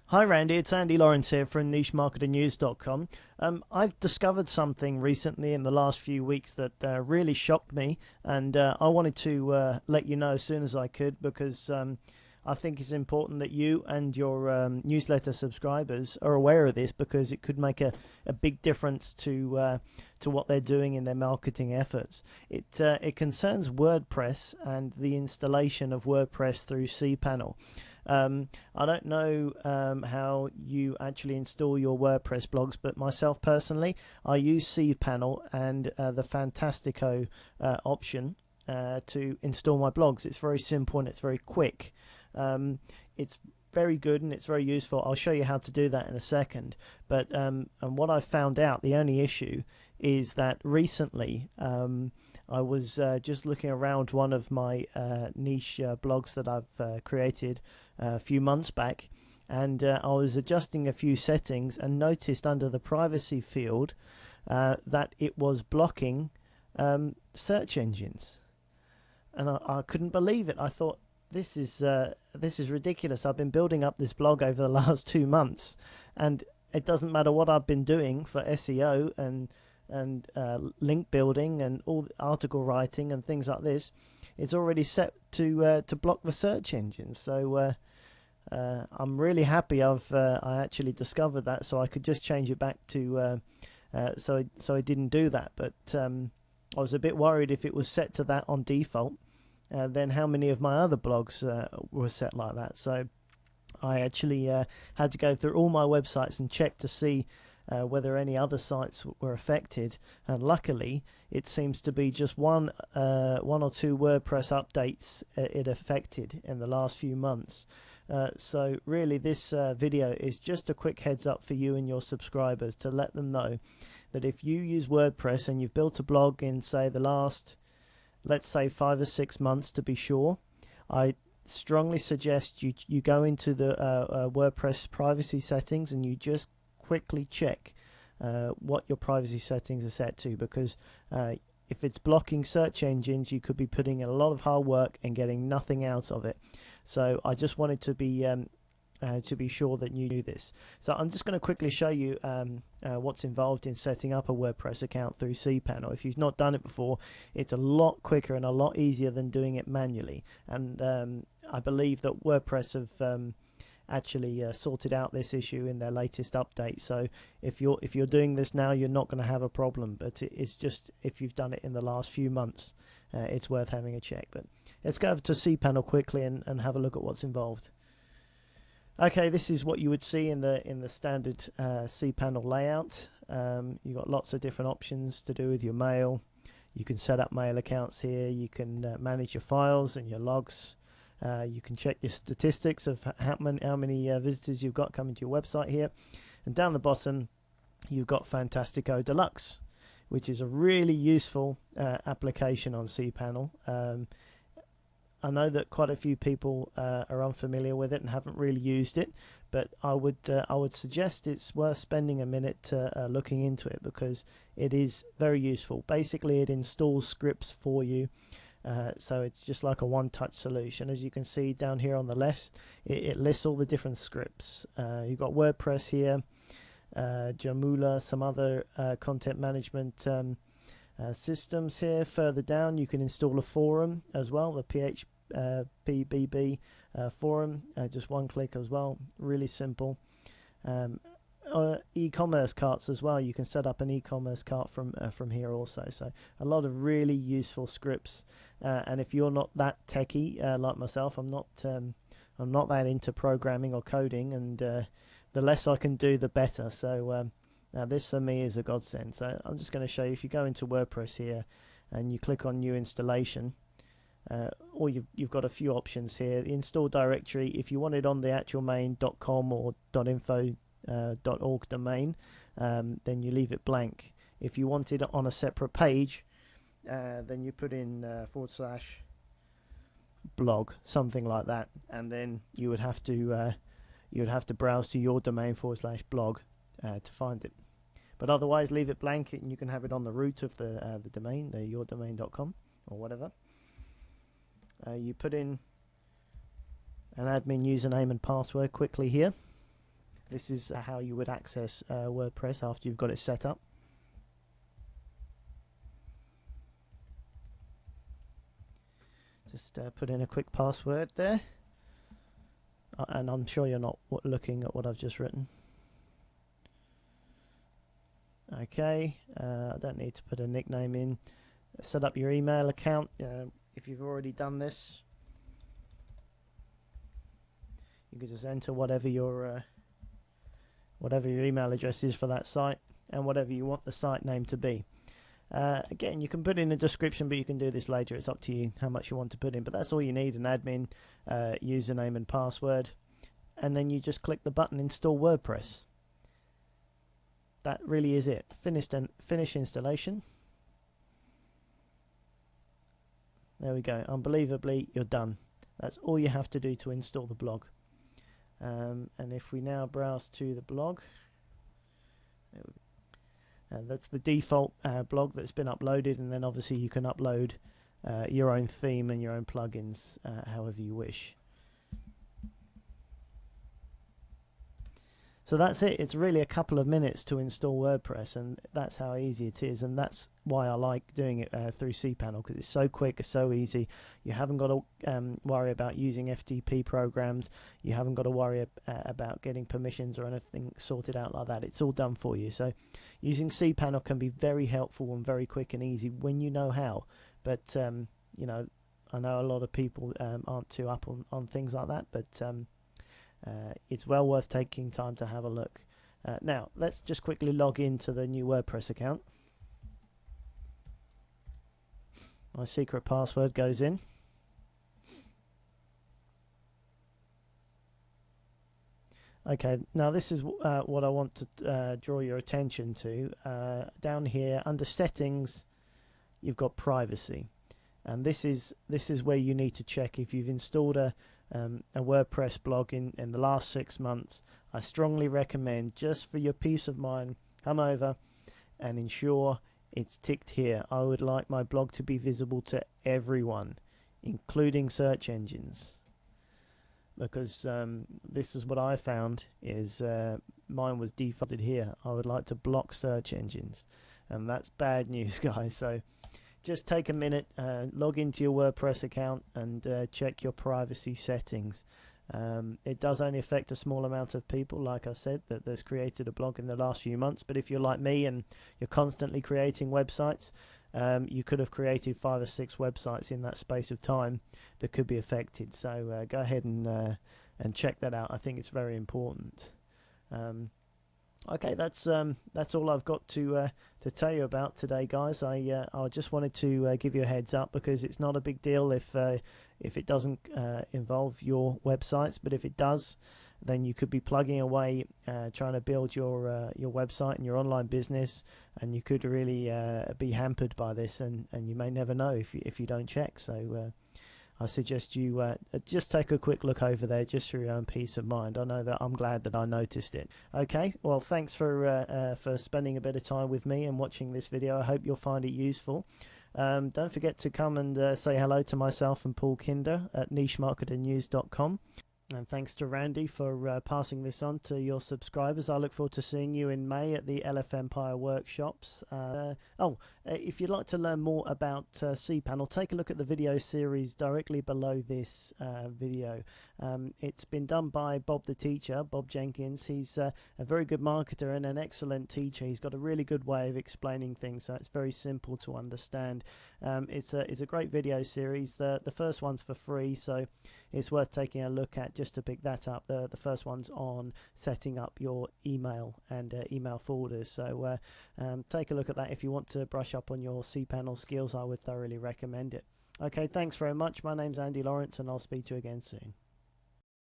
Hi Randy, it's Andy Lawrence here from nichemarketingnews.com. I've discovered something recently in the last few weeks that really shocked me, and I wanted to let you know as soon as I could because I think it's important that you and your newsletter subscribers are aware of this because it could make a big difference to what they're doing in their marketing efforts. It concerns WordPress and the installation of WordPress through cPanel. I don't know how you actually install your WordPress blogs, but myself personally, I use cPanel and the Fantastico option to install my blogs. It's very simple and it's very quick. It's very good and it's very useful. I'll show you how to do that in a second. But and what I found out, the only issue is that recently I was just looking around one of my niche blogs that I've created a few months back, and I was adjusting a few settings and noticed under the privacy field that it was blocking search engines, and I couldn't believe it. I thought this is ridiculous. I've been building up this blog over the last 2 months, and it doesn't matter what I've been doing for SEO and link building and all the article writing and things like this. It's already set to block the search engines. So I'm really happy I actually discovered that, so I could just change it back to so I didn't do that. But I was a bit worried if it was set to that on default. Then how many of my other blogs were set like that? So I actually had to go through all my websites and check to see whether any other sites were affected, and luckily it seems to be just one or two WordPress updates it affected in the last few months. So really this video is just a quick heads up for you and your subscribers to let them know that if you use WordPress and you've built a blog in, say, the last, let's say, 5 or 6 months to be sure, I strongly suggest you go into the WordPress privacy settings and you just quickly check what your privacy settings are set to, because if it's blocking search engines, you could be putting in a lot of hard work and getting nothing out of it. So I just wanted to be sure that you knew this. So I'm just going to quickly show you what's involved in setting up a WordPress account through cPanel. If you've not done it before, it's a lot quicker and a lot easier than doing it manually. And I believe that WordPress have actually sorted out this issue in their latest update. So if you're doing this now, you're not going to have a problem. But it's just if you've done it in the last few months, it's worth having a check. But let's go over to cPanel quickly and have a look at what's involved. Okay, this is what you would see in the standard cPanel layout. You've got lots of different options to do with your mail. You can set up mail accounts here. You can manage your files and your logs. You can check your statistics of how many visitors you've got coming to your website here. And down the bottom, you've got Fantastico Deluxe, which is a really useful application on cPanel. I know that quite a few people are unfamiliar with it and haven't really used it, but I would suggest it's worth spending a minute looking into it because it is very useful. Basically, it installs scripts for you. So it's just like a one-touch solution. As you can see down here on the left, it lists all the different scripts. You've got WordPress here, Joomla, some other content management systems here. Further down, you can install a forum as well, the PHPBB forum. Just one click as well. Really simple. E-commerce carts as well. You can set up an e-commerce cart from here also. So a lot of really useful scripts. And if you're not that techie like myself, I'm not that into programming or coding, and the less I can do, the better. So this for me is a godsend. So I'm just going to show you. If you go into WordPress here and you click on New Installation, or you've got a few options here. The install directory, if you want it on the actual main .com or .info .org domain, then you leave it blank. If you want it on a separate page, then you put in /blog, something like that, and then you would have to browse to your domain /blog to find it. But otherwise, leave it blank, and you can have it on the root of the domain, the yourdomain.com or whatever. You put in an admin username and password quickly here. This is how you would access WordPress after you've got it set up. Just put in a quick password there, and I'm sure you're not looking at what I've just written. Okay, I don't need to put a nickname in. Set up your email account if you've already done this. You can just enter whatever your email address is for that site and whatever you want the site name to be. Again, you can put in a description, but you can do this later. It's up to you how much you want to put in, but that's all you need: an admin, username and password, and then you just click the button Install WordPress. That really is it. Finish installation. There we go. Unbelievably, you're done. That's all you have to do to install the blog. And if we now browse to the blog, that's the default blog that's been uploaded, and then obviously you can upload your own theme and your own plugins however you wish. So that's it. It's really a couple of minutes to install WordPress, and that's how easy it is, and that's why I like doing it through cPanel, because it's so quick, it's so easy. You haven't got to worry about using FTP programs. You haven't got to worry about getting permissions or anything sorted out like that. It's all done for you. So using cPanel can be very helpful and very quick and easy when you know how. But you know, I know a lot of people aren't too up on things like that, but it's well worth taking time to have a look. Now let's just quickly log into the new WordPress account. My secret password goes in. Okay, now this is what I want to draw your attention to. Down here under settings, you've got privacy, and this is where you need to check if you've installed a WordPress blog in the last 6 months. I strongly recommend, just for your peace of mind, come over and ensure it's ticked here. I would like my blog to be visible to everyone, including search engines, because this is what I found is mine was defaulted here. I would like to block search engines, and that's bad news, guys. So just take a minute, log into your WordPress account and check your privacy settings. It does only affect a small amount of people, like I said, that's created a blog in the last few months. But if you're like me and you're constantly creating websites, you could have created 5 or 6 websites in that space of time that could be affected. So go ahead and check that out. I think it's very important. Okay, that's all I've got to tell you about today, guys. I just wanted to give you a heads up, because it's not a big deal if it doesn't involve your websites, but if it does, then you could be plugging away trying to build your website and your online business, and you could really be hampered by this, and you may never know if you don't check. So I suggest you just take a quick look over there, just for your own peace of mind. I know that I'm glad that I noticed it. Okay, well, thanks for spending a bit of time with me and watching this video. I hope you'll find it useful. Don't forget to come and say hello to myself and Paul Kinder at nichemarketingnews.com. And thanks to Randy for passing this on to your subscribers. I look forward to seeing you in May at the LF Empire workshops. If you'd like to learn more about cPanel, take a look at the video series directly below this video. It's been done by Bob the Teacher, Bob Jenkins. He's a very good marketer and an excellent teacher. He's got a really good way of explaining things, so it's very simple to understand. It's a great video series. The first one's for free, so it's worth taking a look at just to pick that up. The first one's on setting up your email and email folders, so take a look at that if you want to brush up on your cPanel skills. I would thoroughly recommend it. Okay, thanks very much. My name's Andy Lawrence, and I'll speak to you again soon.